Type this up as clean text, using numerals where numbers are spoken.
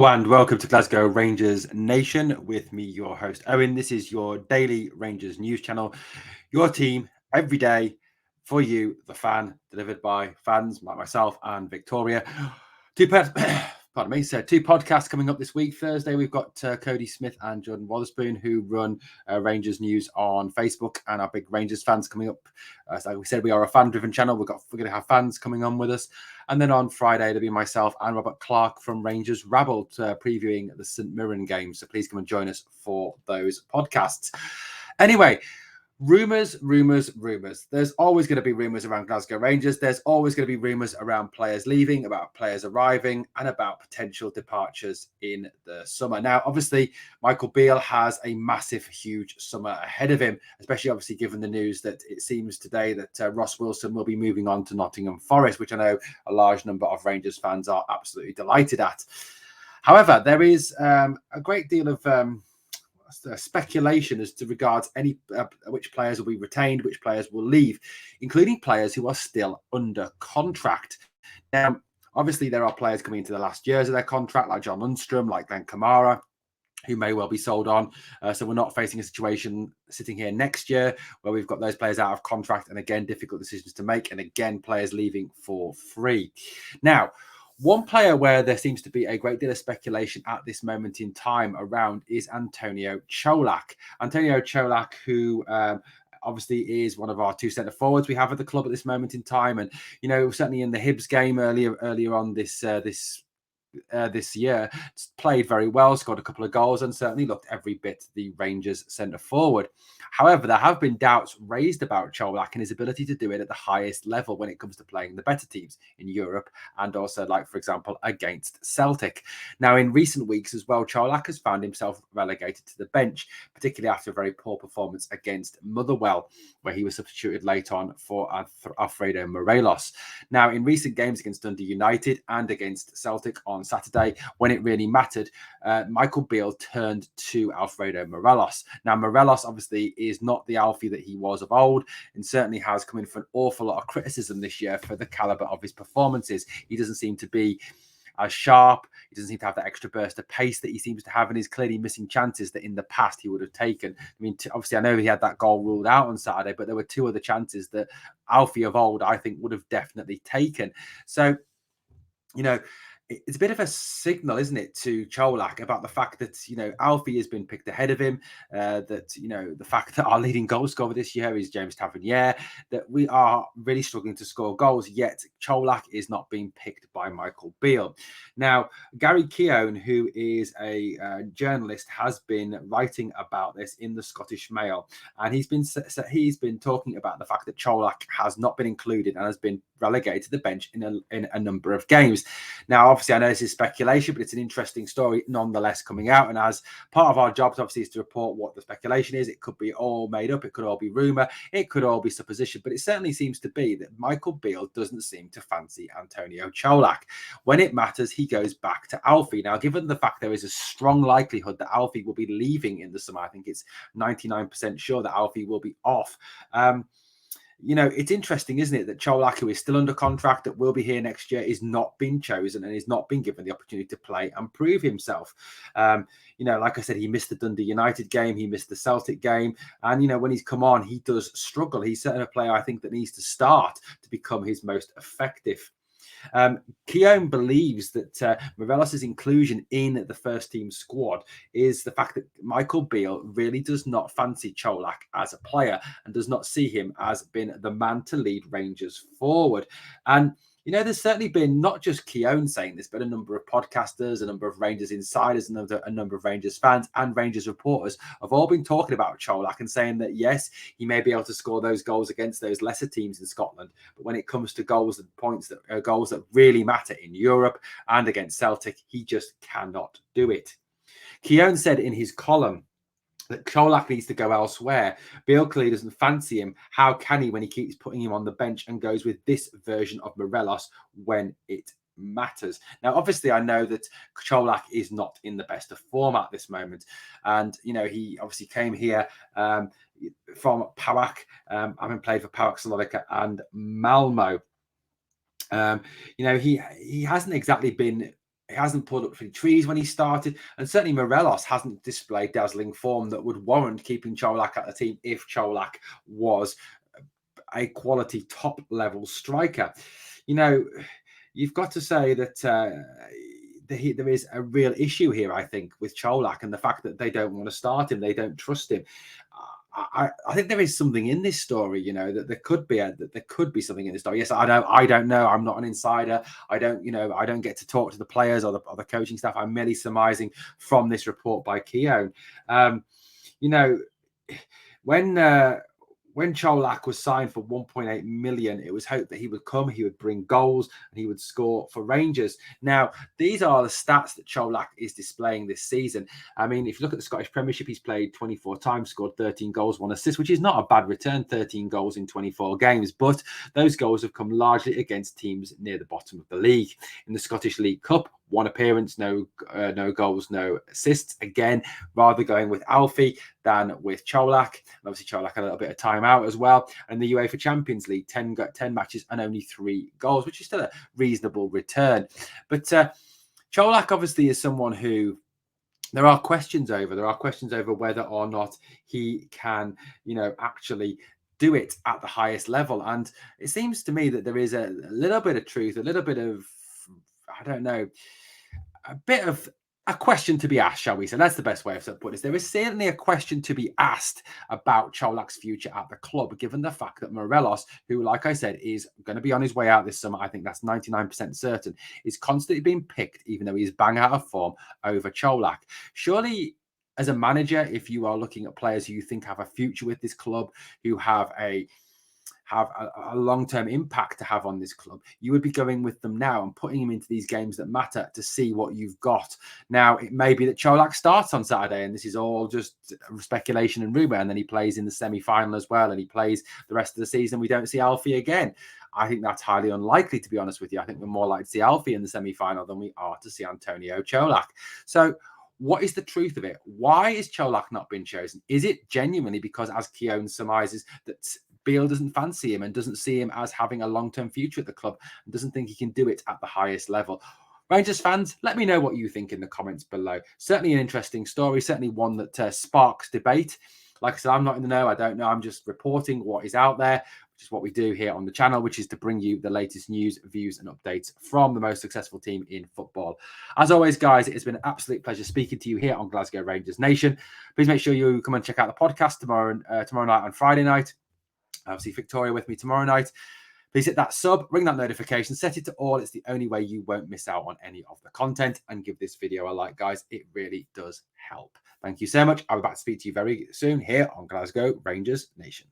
And welcome to Glasgow Rangers Nation with me, your host, Owen. This is your daily Rangers news channel, your team every day for you, the fan, delivered by fans like myself and Victoria. Pardon me. So, two podcasts coming up this week. Thursday, we've got Cody Smith and Jordan Wotherspoon, who run Rangers News on Facebook, and our big Rangers fans coming up. So like we said, we are a fan-driven channel. We're going to have fans coming on with us. And then on Friday, it'll be myself and Robert Clark from Rangers Rabble previewing the St Mirren game. So please come and join us for those podcasts. Anyway, rumours. There's always going to be rumours around Glasgow Rangers. There's always going to be rumours around players leaving, about players arriving, and about potential departures in the summer. Now, obviously, Michael Beale has a massive, huge summer ahead of him, especially obviously given the news that it seems today that Ross Wilson will be moving on to Nottingham Forest, which I know a large number of Rangers fans are absolutely delighted at. However, there is a great deal of speculation as to regards any which players will be retained, which players will leave, including players who are still under contract. Now, obviously, there are players coming into the last years of their contract, like John Lundstrom, like Glenn Kamara, who may well be sold on. So we're not facing a situation sitting here next year where we've got those players out of contract and again, difficult decisions to make. And again, players leaving for free. Now, one player where there seems to be a great deal of speculation at this moment in time around is Antonio Colak. Antonio Colak, who obviously is one of our two centre forwards we have at the club at this moment in time, and certainly in the Hibs game earlier on this year, played very well, scored a couple of goals, and certainly looked every bit the Rangers centre forward. However, there have been doubts raised about Colak and his ability to do it at the highest level when it comes to playing the better teams in Europe, and also, like, for example, against Celtic. Now, in recent weeks as well, Colak has found himself relegated to the bench, particularly after a very poor performance against Motherwell, where he was substituted late on for Alfredo Morelos. Now, in recent games against Dundee United and against Celtic on Saturday, when it really mattered, Michael Beale turned to Alfredo Morelos. Now, Morelos obviously is not the Alfie that he was of old, and certainly has come in for an awful lot of criticism this year for the caliber of his performances. He doesn't seem to be as sharp. He doesn't seem to have that extra burst of pace that he seems to have, and he's clearly missing chances that in the past he would have taken. I mean, obviously, I know he had that goal ruled out on Saturday, but there were two other chances that Alfie of old, I think, would have definitely taken. So, it's a bit of a signal, isn't it, to Colak about the fact that, Alfie has been picked ahead of him, the fact that our leading goal scorer this year is James Tavernier, that we are really struggling to score goals, yet Colak is not being picked by Michael Beale. Now, Gary Keown, who is a journalist, has been writing about this in the Scottish Mail, and he's been talking about the fact that Colak has not been included and has been relegated to the bench in a number of games. Now, obviously, I know this is speculation, but it's an interesting story nonetheless coming out. And as part of our jobs, obviously, is to report what the speculation is. It could be all made up. It could all be rumour. It could all be supposition. But it certainly seems to be that Michael Beale doesn't seem to fancy Antonio Colak. When it matters, he goes back to Alfie. Now, given the fact there is a strong likelihood that Alfie will be leaving in the summer, I think it's 99% sure that Alfie will be off. It's interesting, isn't it, that Colak, who is still under contract, that will be here next year, is not being chosen and is not being given the opportunity to play and prove himself. Like I said, he missed the Dundee United game, he missed the Celtic game, and when he's come on, he does struggle. He's certainly a player, I think, that needs to start to become his most effective. Keown believes that Morelos' inclusion in the first team squad is the fact that Michael Beale really does not fancy Colak as a player and does not see him as being the man to lead Rangers forward. And there's certainly been not just Keown saying this, but a number of podcasters, a number of Rangers insiders, a number of Rangers fans and Rangers reporters have all been talking about Colak and saying that, yes, he may be able to score those goals against those lesser teams in Scotland, but when it comes to goals and points that are goals that really matter in Europe and against Celtic, he just cannot do it. Keown said in his column that Colak needs to go elsewhere. Beale clearly doesn't fancy him. How can he when he keeps putting him on the bench and goes with this version of Morelos when it matters? Now, obviously, I know that Colak is not in the best of form at this moment. And, he obviously came here from PAOK, having played for PAOK Salonika and Malmo. He hasn't exactly been he hasn't pulled up three trees when he started, and certainly Morelos hasn't displayed dazzling form that would warrant keeping Colak at the team if Colak was a quality top level striker. You know, you've got to say that there is a real issue here, I think, with Colak and the fact that they don't want to start him, they don't trust him. I think there is something in this story, you know, that there could be something in this story. Yes, I don't know. I'm not an insider. I don't get to talk to the players or the coaching staff. I'm merely surmising from this report by Keown. You know, when Colak was signed for 1.8 million, it was hoped that he would come, he would bring goals, and he would score for Rangers. Now, these are the stats that Colak is displaying this season. I mean, if you look at the Scottish Premiership, he's played 24 times, scored 13 goals, 1 assist, which is not a bad return, 13 goals in 24 games. But those goals have come largely against teams near the bottom of the league. In the Scottish League Cup, 1 appearance, no goals, no assists. Again, rather going with Alfie than with Colak. And obviously, Colak had a little bit of time out as well. And the UEFA Champions League, 10 matches and only 3 goals, which is still a reasonable return. But Colak obviously is someone who there are questions over. There are questions over whether or not he can, actually do it at the highest level. And it seems to me that there is a little bit of truth, a little bit of, I don't know, a bit of a question to be asked, shall we say? That's the best way of putting this. There is certainly a question to be asked about Colak's future at the club, given the fact that Morelos, who, like I said, is going to be on his way out this summer, I think that's 99% certain, is constantly being picked, even though he's bang out of form, over Colak. Surely, as a manager, if you are looking at players who you think have a future with this club, who have a long-term impact to have on this club, you would be going with them now and putting him into these games that matter to see what you've got. Now, it may be that Colak starts on Saturday, and this is all just speculation and rumour, and then he plays in the semi-final as well, and he plays the rest of the season. We don't see Alfie again. I think that's highly unlikely, to be honest with you. I think we're more likely to see Alfie in the semi-final than we are to see Antonio Colak. So, what is the truth of it? Why is Colak not been chosen? Is it genuinely because, as Keown surmises, that Beale doesn't fancy him and doesn't see him as having a long-term future at the club and doesn't think he can do it at the highest level? Rangers fans, let me know what you think in the comments below. Certainly an interesting story, certainly one that sparks debate. Like I said, I'm not in the know. I don't know. I'm just reporting what is out there, which is what we do here on the channel, which is to bring you the latest news, views, and updates from the most successful team in football. As always, guys, it's been an absolute pleasure speaking to you here on Glasgow Rangers Nation. Please make sure you come and check out the podcast tomorrow night and Friday night. Obviously, Victoria with me tomorrow night. Please hit that sub, ring that notification, set it to all. It's the only way you won't miss out on any of the content. And give this video a like, guys. It really does help. Thank you so much. I'll be back to speak to you very soon here on Glasgow Rangers Nation.